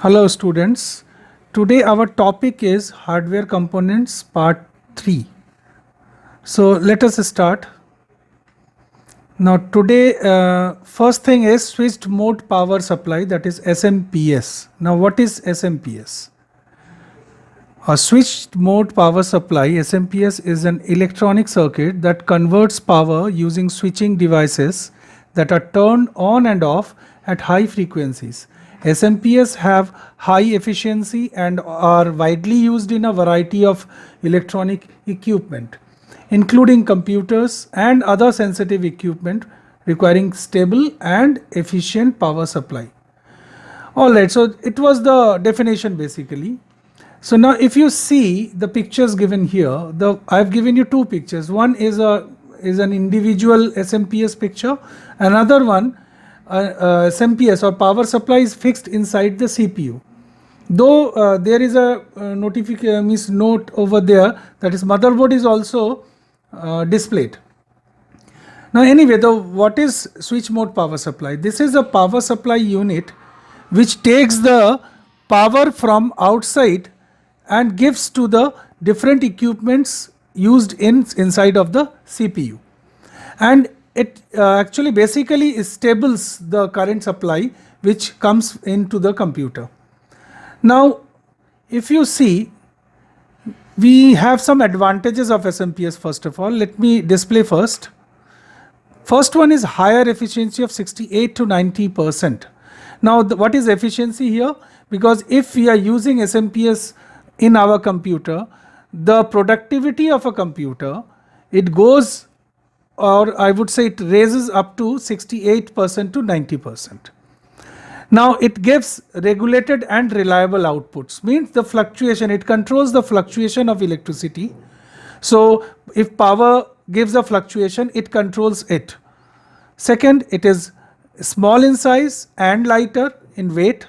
Hello students. Today our topic is hardware components part 3. So let us start. Now today first thing is switched mode power supply, that is SMPS. Now what is SMPS? A switched mode power supply SMPS is an electronic circuit that converts power using switching devices that are turned on and off at high frequencies. SMPS have high efficiency and are widely used in a variety of electronic equipment, including computers and other sensitive equipment requiring stable and efficient power supply. Alright, so it was the definition basically. So now if you see the pictures given here, I have given you two pictures. One is an individual SMPS picture, another one SMPS or power supply is fixed inside the CPU. Though there is a notification note over there, that is motherboard is also displayed. Now anyway, what is switch mode power supply? This is a power supply unit which takes the power from outside and gives to the different equipments used inside of the CPU, and it actually basically stables the current supply which comes into the computer. Now if you see, we have some advantages of SMPS. First of all, let me display first. First one is higher efficiency of 68 to 90%. Now what is efficiency here? Because if we are using SMPS in our computer, the productivity of a computer, it goes, or I would say it raises up to 68% to 90%. Now it gives regulated and reliable outputs, means the fluctuation, it controls the fluctuation of electricity. So if power gives a fluctuation, it controls it. Second, it is small in size and lighter in weight.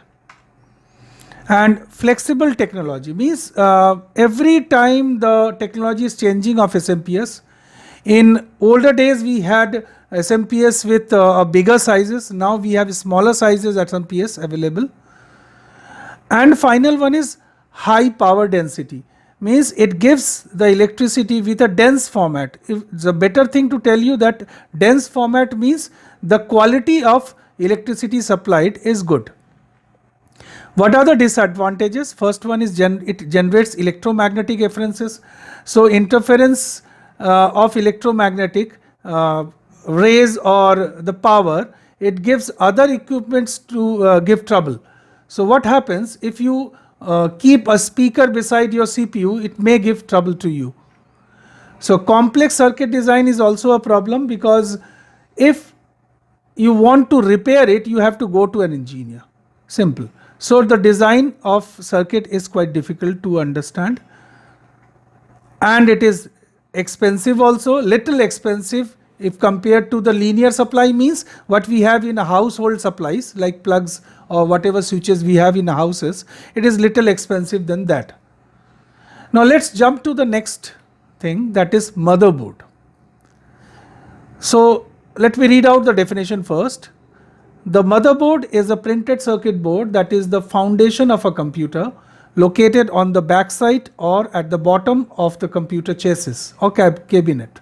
And flexible technology means every time the technology is changing of SMPS. In older days we had SMPS with bigger sizes, now we have smaller sizes SMPS available. And final one is high power density, means it gives the electricity with a dense format. It's a better thing to tell you that dense format means the quality of electricity supplied is good. What are the disadvantages? First one is it generates electromagnetic interferences. So interference of electromagnetic rays or the power, it gives other equipments to give trouble. So what happens if you keep a speaker beside your CPU, it may give trouble to you. So complex circuit design is also a problem, because if you want to repair it, you have to go to an engineer. Simple. So the design of circuit is quite difficult to understand, and it is expensive also, little expensive if compared to the linear supply, means what we have in a household supplies like plugs or whatever switches we have in houses, it is little expensive than that. Now let's jump to the next thing, that is motherboard. So let me read out the definition first. The motherboard is a printed circuit board that is the foundation of a computer, located on the backside or at the bottom of the computer chassis or cabinet.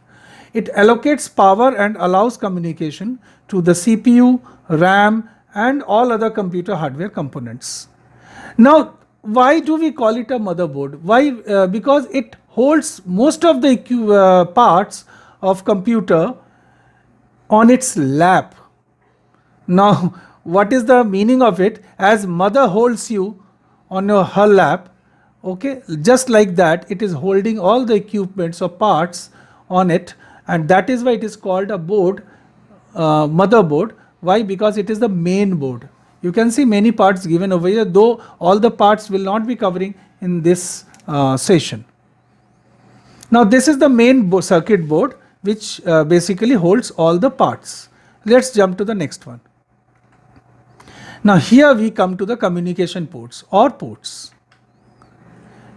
It allocates power and allows communication to the CPU, RAM and all other computer hardware components. Now why do we call it a motherboard? Why? Because it holds most of the parts of computer on its lap. Now what is the meaning of it? As mother holds you on her lap, okay, just like that it is holding all the equipments or parts on it, and that is why it is called a board, motherboard. Why? Because it is the main board. You can see many parts given over here, though all the parts will not be covering in this session. Now this is the main circuit board which basically holds all the parts. Let's jump to the next one. Now here we come to the communication ports or ports.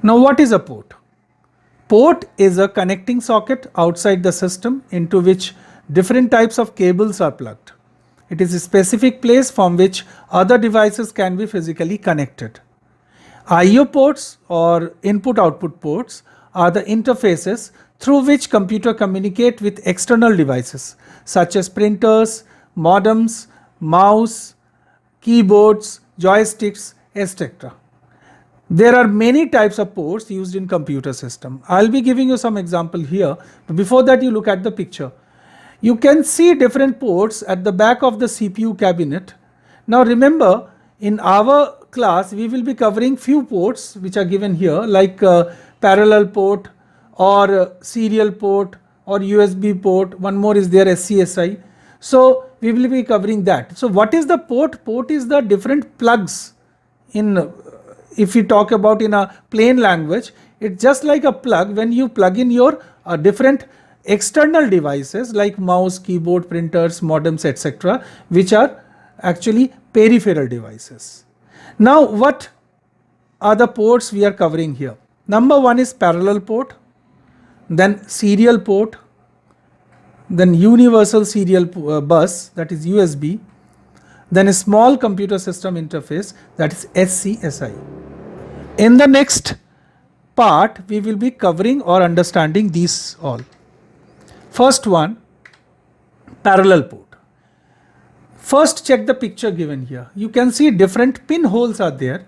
Now what is a port? Port is a connecting socket outside the system into which different types of cables are plugged. It is a specific place from which other devices can be physically connected. I/O ports or input-output ports are the interfaces through which computer communicate with external devices such as printers, modems, mouse, keyboards, joysticks, etc. There are many types of ports used in computer system. I'll be giving you some example here, but before that you look at the picture. You can see different ports at the back of the CPU cabinet. Now remember, in our class we will be covering few ports which are given here, like parallel port or serial port or USB port. One more is there, SCSI. So we will be covering that. So what is the port? Port is the different plugs. In if we talk about in a plain language, it's just like a plug. When you plug in your different external devices like mouse, keyboard, printers, modems, etc., which are actually peripheral devices. Now what are the ports we are covering here? Number one is parallel port, then serial port, then universal serial bus, that is USB, then a small computer system interface, that is SCSI. In the next part we will be covering or understanding these all. First one, parallel port. First check the picture given here. You can see different pinholes are there.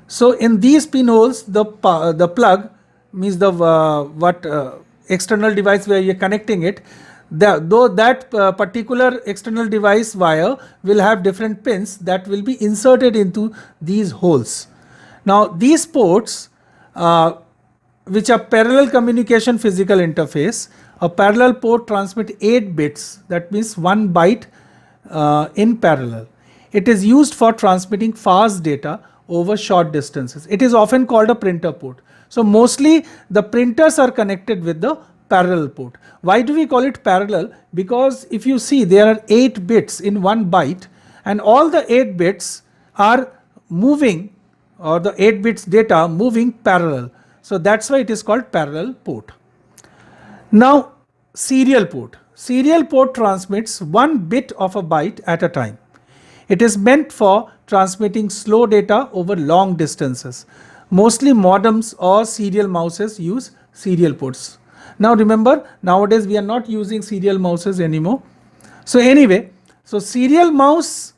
So in these pinholes the plug means the external device where you are connecting it, though that particular external device wire will have different pins that will be inserted into these holes. Now these ports which are parallel communication physical interface, a parallel port transmit 8 bits, that means 1 byte in parallel. It is used for transmitting fast data over short distances. It is often called a printer port. So mostly the printers are connected with the parallel port. Why do we call it parallel? Because if you see, there are 8 bits in 1 byte and all the 8 bits are moving, or the 8 bits data moving parallel. So that's why it is called parallel port. Now serial port. Serial port transmits 1 bit of a byte at a time. It is meant for transmitting slow data over long distances. Mostly modems or serial mouses use serial ports. Now remember, nowadays we are not using serial mouses anymore. So anyway, so serial mouse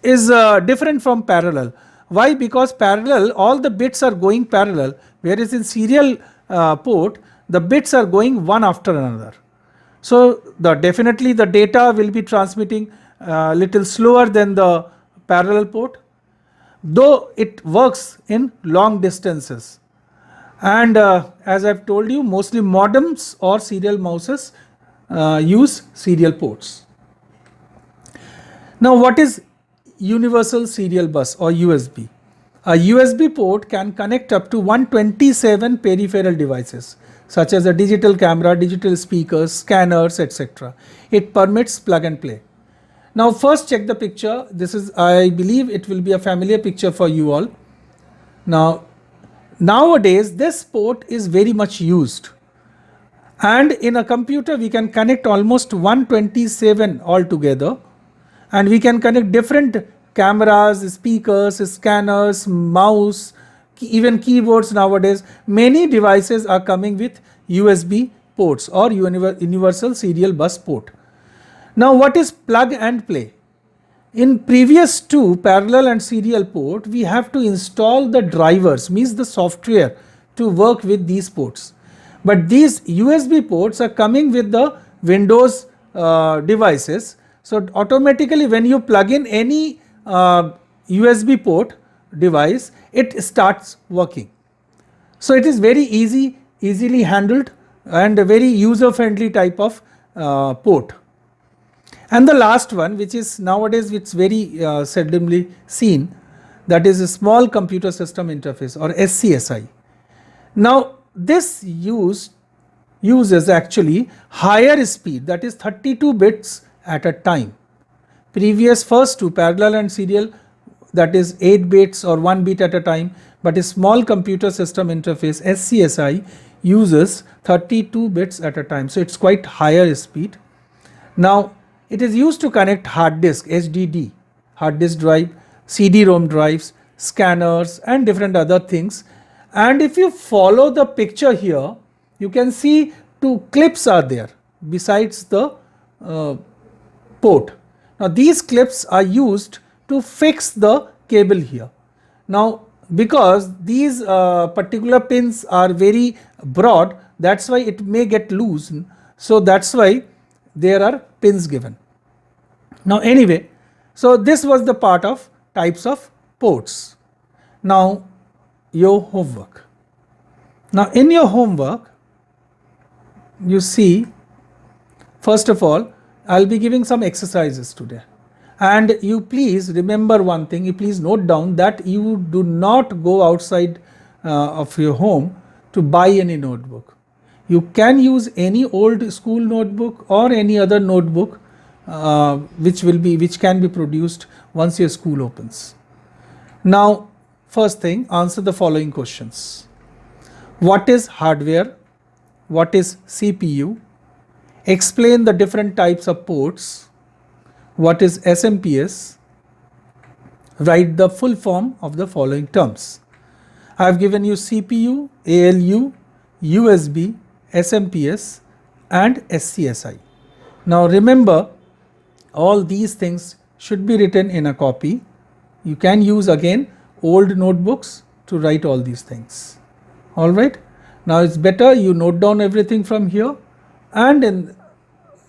is different from parallel. Why? Because parallel, all the bits are going parallel, whereas in serial port, the bits are going one after another. So definitely the data will be transmitting little slower than the parallel port, though it works in long distances. And as I've told you, mostly modems or serial mouses use serial ports. Now what is universal serial bus or USB? A USB port can connect up to 127 peripheral devices such as a digital camera, digital speakers, scanners, etc. It permits plug and play. Now first check the picture. This is, I believe it will be a familiar picture for you all. Now nowadays this port is very much used, and in a computer we can connect almost 127 altogether, and we can connect different cameras, speakers, scanners, mouse, even keyboards. Nowadays many devices are coming with USB ports or universal serial bus port. Now what is plug and play? In previous two, parallel and serial port, we have to install the drivers, means the software, to work with these ports. But these USB ports are coming with the Windows devices. So automatically when you plug in any USB port device, it starts working. So it is very easily handled and a very user friendly type of port. And the last one, which is nowadays it's very seldomly seen, that is a small computer system interface or SCSI. Now this uses actually higher speed, that is 32 bits at a time. Previous first two, parallel and serial, that is 8 bits or 1 bit at a time, but a small computer system interface SCSI uses 32 bits at a time. So it's quite higher speed. Now it is used to connect hard disk, HDD, hard disk drive, CD-ROM drives, scanners and different other things. And if you follow the picture here, you can see two clips are there besides the port. Now these clips are used to fix the cable here. Now because these particular pins are very broad, that's why it may get loose. So that's why there are pins given. Now anyway, so this was the part of types of ports. Now your homework. Now in your homework, you see, first of all, I'll be giving some exercises today. And you please remember one thing, you please note down that you do not go outside of your home to buy any notebook. You can use any old school notebook or any other notebook which can be produced once your school opens. Now, first thing, answer the following questions. What is hardware? What is CPU? Explain the different types of ports. What is SMPS? Write the full form of the following terms. I have given you CPU, ALU, USB, SMPS and SCSI. Now remember, all these things should be written in a copy. You can use again old notebooks to write all these things. Alright. Now it's better you note down everything from here, and in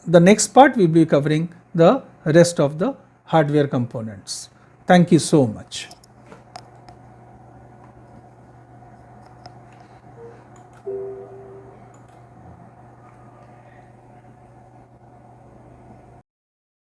the next part we will be covering the rest of the hardware components. Thank you so much.